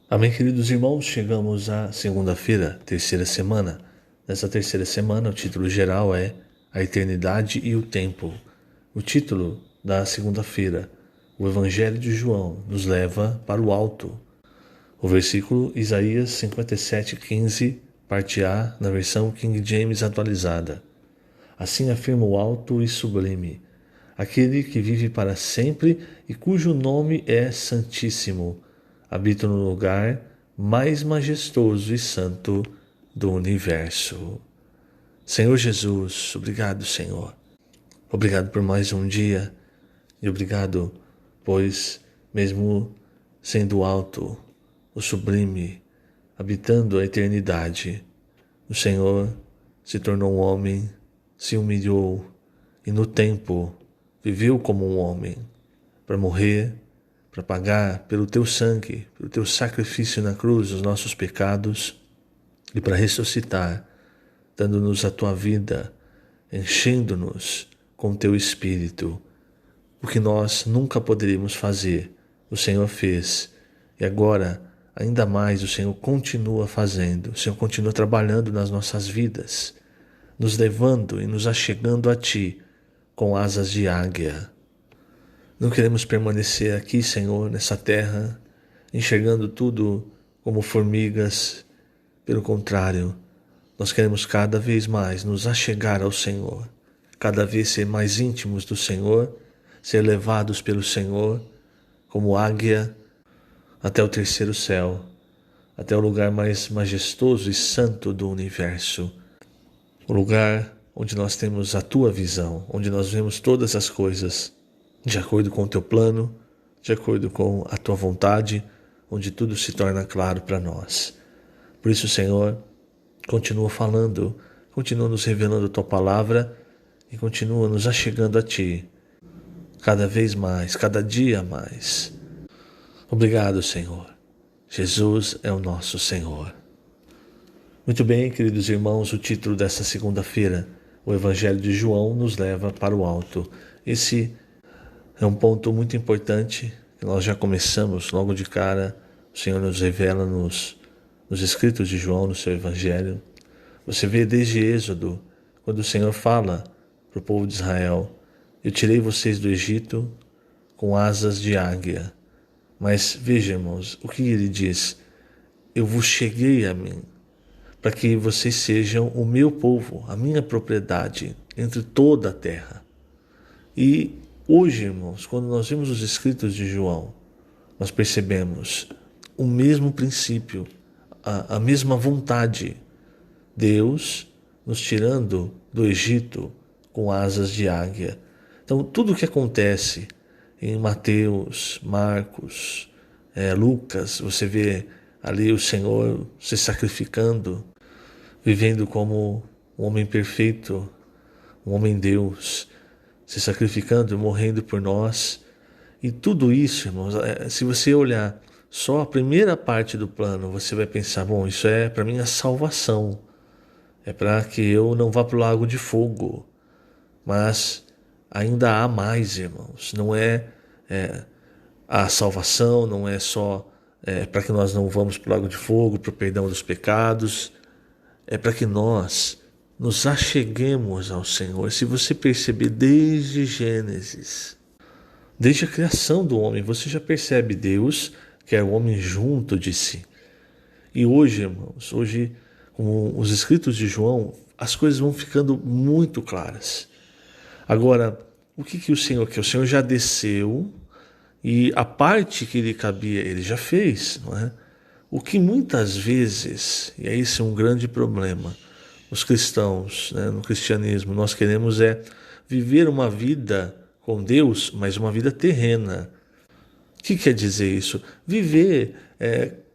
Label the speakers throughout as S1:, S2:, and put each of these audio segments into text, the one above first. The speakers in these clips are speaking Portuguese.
S1: Amém, queridos irmãos, chegamos à segunda-feira, terceira semana. Nessa terceira semana, o título geral é A Eternidade e o Tempo. O título da segunda-feira, o Evangelho de João, nos leva para o alto. O versículo Isaías 57:15, parte A, na versão King James atualizada. Assim afirma o alto e sublime, aquele que vive para sempre e cujo nome é Santíssimo, habita no lugar mais majestoso e santo do universo. Senhor Jesus, obrigado, Senhor. Obrigado por mais um dia e obrigado, pois mesmo sendo alto, o sublime, habitando a eternidade, o Senhor se tornou um homem, se humilhou e no tempo viveu como um homem para morrer, para pagar pelo teu sangue, pelo teu sacrifício na cruz, os nossos pecados e para ressuscitar, dando-nos a tua vida, enchendo-nos com o teu Espírito. O que nós nunca poderíamos fazer, o Senhor fez. E agora, ainda mais, o Senhor continua fazendo. O Senhor continua trabalhando nas nossas vidas, nos levando e nos achegando a Ti com asas de águia. Não queremos permanecer aqui, Senhor, nessa terra, enxergando tudo como formigas. Pelo contrário, nós queremos cada vez mais nos achegar ao Senhor, cada vez ser mais íntimos do Senhor, ser levados pelo Senhor como águia até o terceiro céu, até o lugar mais majestoso e santo do universo, o lugar onde nós temos a Tua visão, onde nós vemos todas as coisas de acordo com o Teu plano, de acordo com a Tua vontade, onde tudo se torna claro para nós. Por isso, Senhor, continua falando, continua nos revelando a Tua palavra e continua nos achegando a Ti, cada vez mais, cada dia mais. Obrigado, Senhor. Jesus é o nosso Senhor. Muito bem, queridos irmãos, o título dessa segunda-feira, o Evangelho de João, nos leva para o alto. Esse é um ponto muito importante, que nós já começamos logo de cara. O Senhor nos revela nos escritos de João, no seu Evangelho. Você vê desde Êxodo, quando o Senhor fala para o povo de Israel: eu tirei vocês do Egito com asas de águia. Mas veja, irmãos, o que ele diz: eu vos cheguei a mim, para que vocês sejam o meu povo, a minha propriedade entre toda a terra. E hoje, irmãos, quando nós vemos os escritos de João, nós percebemos o mesmo princípio, a mesma vontade. Deus nos tirando do Egito com asas de águia. Então, tudo o que acontece em Mateus, Marcos, Lucas, você vê ali o Senhor se sacrificando, vivendo como um homem perfeito, um homem Deus, se sacrificando e morrendo por nós. E tudo isso, irmãos, se você olhar só a primeira parte do plano, você vai pensar: bom, isso é para minha salvação, é para que eu não vá para o lago de fogo. Mas ainda há mais, irmãos. Não é a salvação, não é só para que nós não vamos para o lago de fogo, para o perdão dos pecados. É para que nós nos acheguemos ao Senhor. Se você perceber desde Gênesis, desde a criação do homem, você já percebe Deus quer o homem junto de si. E hoje, irmãos, com os escritos de João, as coisas vão ficando muito claras. Agora, o que o Senhor quer? O Senhor já desceu e a parte que lhe cabia, ele já fez, não é? O que muitas vezes, e esse é um grande problema, os cristãos, né, no cristianismo, nós queremos viver uma vida com Deus, mas uma vida terrena. O que quer dizer isso? Viver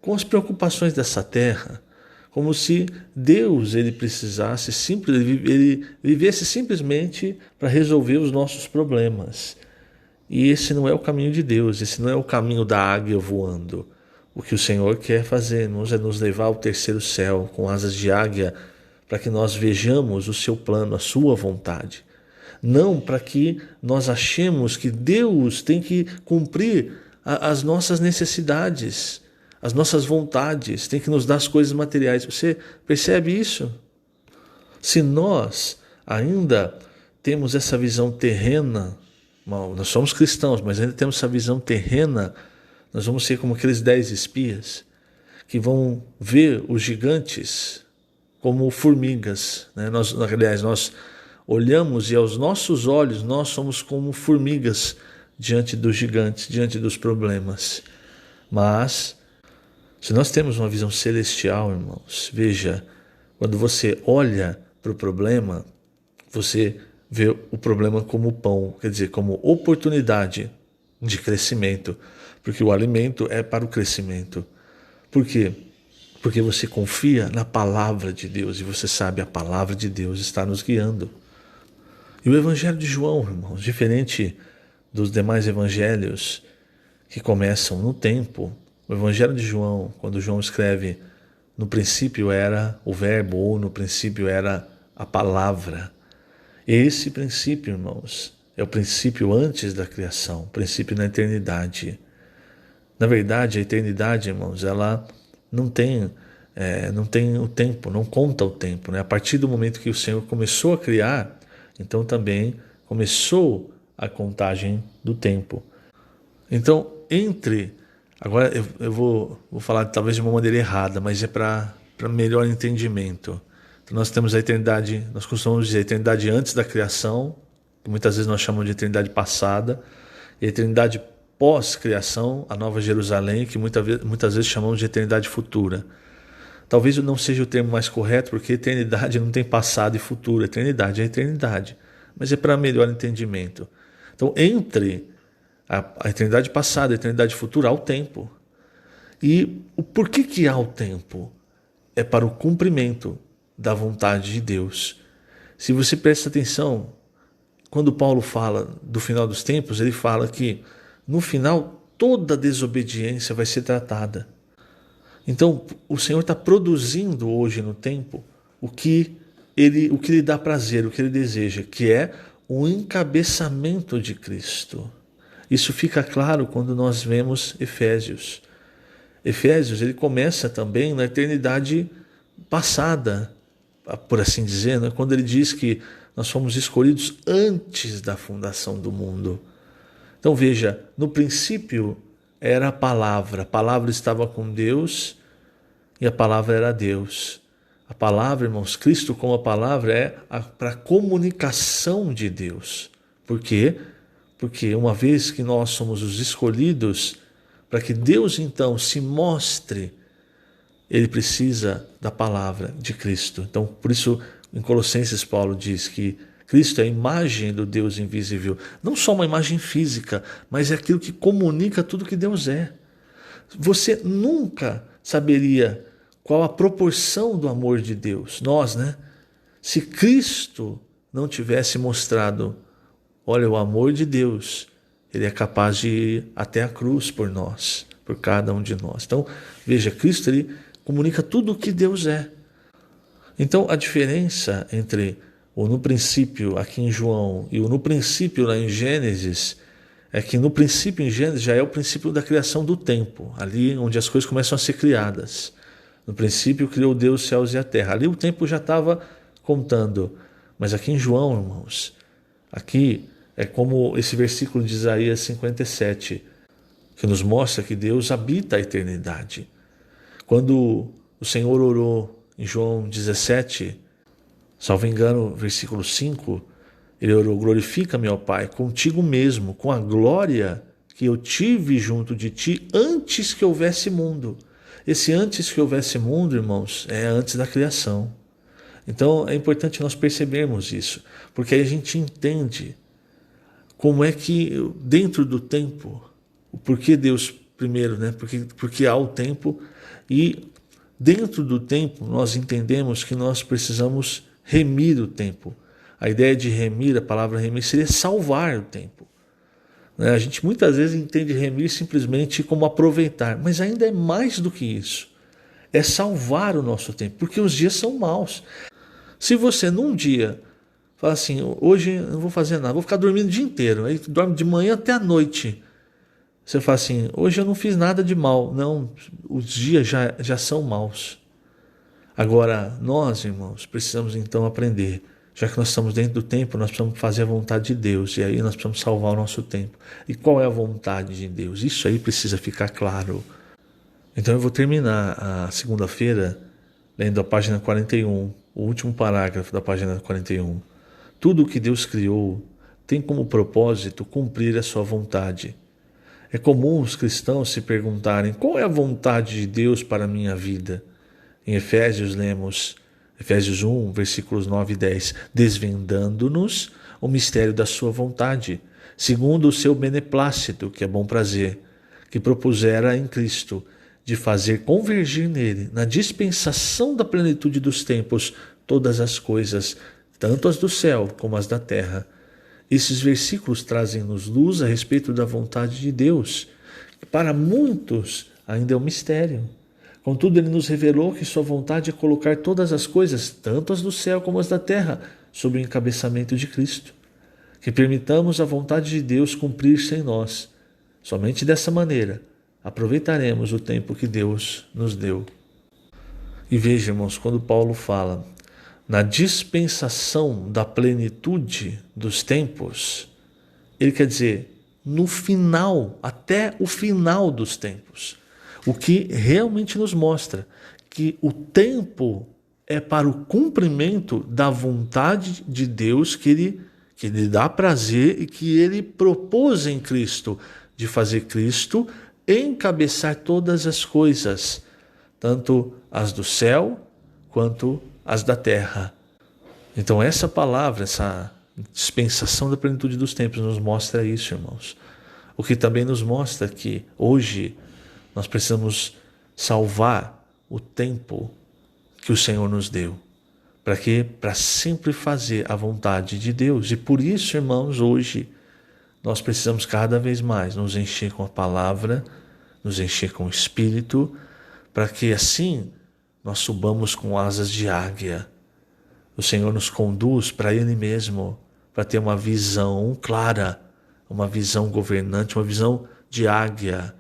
S1: com as preocupações dessa terra, como se Deus ele vivesse simplesmente para resolver os nossos problemas. E esse não é o caminho de Deus, esse não é o caminho da águia voando. O que o Senhor quer fazer é nos levar ao terceiro céu com asas de águia, para que nós vejamos o seu plano, a sua vontade. Não para que nós achemos que Deus tem que cumprir as nossas necessidades, as nossas vontades, tem que nos dar as coisas materiais. Você percebe isso? Se nós ainda temos essa visão terrena, nós somos cristãos, mas ainda temos essa visão terrena, nós vamos ser como aqueles 10 espias que vão ver os gigantes como formigas, né? Nós olhamos e aos nossos olhos nós somos como formigas diante dos gigantes, diante dos problemas. Mas, se nós temos uma visão celestial, irmãos, veja, quando você olha para o problema, você vê o problema como pão, quer dizer, como oportunidade de crescimento, porque o alimento é para o crescimento. Por quê? Porque você confia na palavra de Deus e você sabe a palavra de Deus está nos guiando. E o Evangelho de João, irmãos, diferente dos demais evangelhos que começam no tempo, o Evangelho de João, quando João escreve, no princípio era o verbo, ou no princípio era a palavra. Esse princípio, irmãos, é o princípio antes da criação, o princípio na eternidade. Na verdade, a eternidade, irmãos, ela não tem o tempo, não conta o tempo, né? A partir do momento que o Senhor começou a criar, então também começou a contagem do tempo. Então, agora eu vou falar talvez de uma maneira errada, mas é para melhor entendimento. Então nós temos a eternidade, nós costumamos dizer a eternidade antes da criação, que muitas vezes nós chamamos de eternidade passada, e a eternidade pós-criação, a Nova Jerusalém, que muitas vezes chamamos de eternidade futura. Talvez não seja o termo mais correto, porque eternidade não tem passado e futuro, eternidade é eternidade, mas é para melhor entendimento. Então, entre a eternidade passada e a eternidade futura, há o tempo. E o porquê que há o tempo? É para o cumprimento da vontade de Deus. Se você presta atenção, quando Paulo fala do final dos tempos, ele fala que no final toda desobediência vai ser tratada. Então o Senhor está produzindo hoje no tempo o que lhe dá prazer, o que ele deseja, que é o encabeçamento de Cristo. Isso fica claro quando nós vemos Efésios. Efésios, ele começa também na eternidade passada, por assim dizer, né? Quando ele diz que nós fomos escolhidos antes da fundação do mundo. Então veja, no princípio era a palavra estava com Deus e a palavra era Deus. A palavra, irmãos, Cristo como a palavra é para a comunicação de Deus. Por quê? Porque uma vez que nós somos os escolhidos, para que Deus então se mostre, ele precisa da palavra de Cristo. Então, por isso, em Colossenses, Paulo diz que Cristo é a imagem do Deus invisível. Não só uma imagem física, mas é aquilo que comunica tudo que Deus é. Você nunca saberia qual a proporção do amor de Deus. Nós, né? Se Cristo não tivesse mostrado, olha, o amor de Deus, ele é capaz de ir até a cruz por nós, por cada um de nós. Então, veja, Cristo, ele comunica tudo o que Deus é. Então, a diferença entre o no princípio aqui em João e o no princípio lá em Gênesis é que no princípio em Gênesis já é o princípio da criação do tempo, ali onde as coisas começam a ser criadas. No princípio criou Deus os céus e a terra. Ali o tempo já estava contando. Mas aqui em João, irmãos, aqui é como esse versículo de Isaías 57, que nos mostra que Deus habita a eternidade. Quando o Senhor orou em João 17, salvo engano, versículo 5, ele orou: glorifica-me, ó Pai, contigo mesmo, com a glória que eu tive junto de ti antes que houvesse mundo. Esse antes que houvesse mundo, irmãos, é antes da criação. Então é importante nós percebermos isso, porque aí a gente entende como é que dentro do tempo, o porquê Deus primeiro, né? Porque há o tempo, e dentro do tempo nós entendemos que nós precisamos remir o tempo. A ideia de remir, a palavra remir, seria salvar o tempo. A gente muitas vezes entende remir simplesmente como aproveitar, mas ainda é mais do que isso. É salvar o nosso tempo, porque os dias são maus. Se você num dia fala assim, hoje eu não vou fazer nada, vou ficar dormindo o dia inteiro, aí dorme de manhã até a noite, Você fala assim, hoje eu não fiz nada de mal. Não, os dias já são maus. Agora, nós, irmãos, precisamos então aprender. Já que nós estamos dentro do tempo, nós precisamos fazer a vontade de Deus. E aí nós precisamos salvar o nosso tempo. E qual é a vontade de Deus? Isso aí precisa ficar claro. Então eu vou terminar a segunda-feira lendo a página 41, o último parágrafo da página 41. Tudo o que Deus criou tem como propósito cumprir a sua vontade. É comum os cristãos se perguntarem qual é a vontade de Deus para a minha vida. Em Efésios lemos, Efésios 1, versículos 9 e 10, desvendando-nos o mistério da sua vontade, segundo o seu beneplácito, que é bom prazer, que propusera em Cristo, de fazer convergir nele, na dispensação da plenitude dos tempos, todas as coisas, tanto as do céu como as da terra. Esses versículos trazem-nos luz a respeito da vontade de Deus, que para muitos ainda é um mistério. Contudo, ele nos revelou que sua vontade é colocar todas as coisas, tanto as do céu como as da terra, sob o encabeçamento de Cristo. Que permitamos a vontade de Deus cumprir-se em nós. Somente dessa maneira aproveitaremos o tempo que Deus nos deu. E veja, irmãos, quando Paulo fala na dispensação da plenitude dos tempos, ele quer dizer no final, até o final dos tempos. O que realmente nos mostra que o tempo é para o cumprimento da vontade de Deus que lhe dá prazer e que ele propôs em Cristo, de fazer Cristo encabeçar todas as coisas, tanto as do céu quanto as da terra. Então essa palavra, essa dispensação da plenitude dos tempos nos mostra isso, irmãos. O que também nos mostra que hoje nós precisamos salvar o tempo que o Senhor nos deu. Para quê? Para sempre fazer a vontade de Deus. E por isso, irmãos, hoje nós precisamos cada vez mais nos encher com a palavra, nos encher com o Espírito, para que assim nós subamos com asas de águia. O Senhor nos conduz para Ele mesmo, para ter uma visão clara, uma visão governante, uma visão de águia.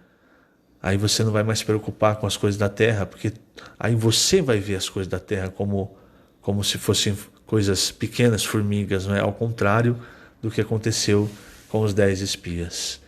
S1: Aí você não vai mais se preocupar com as coisas da terra, porque aí você vai ver as coisas da terra como se fossem coisas pequenas, formigas, não é? Ao contrário do que aconteceu com os 10 espias.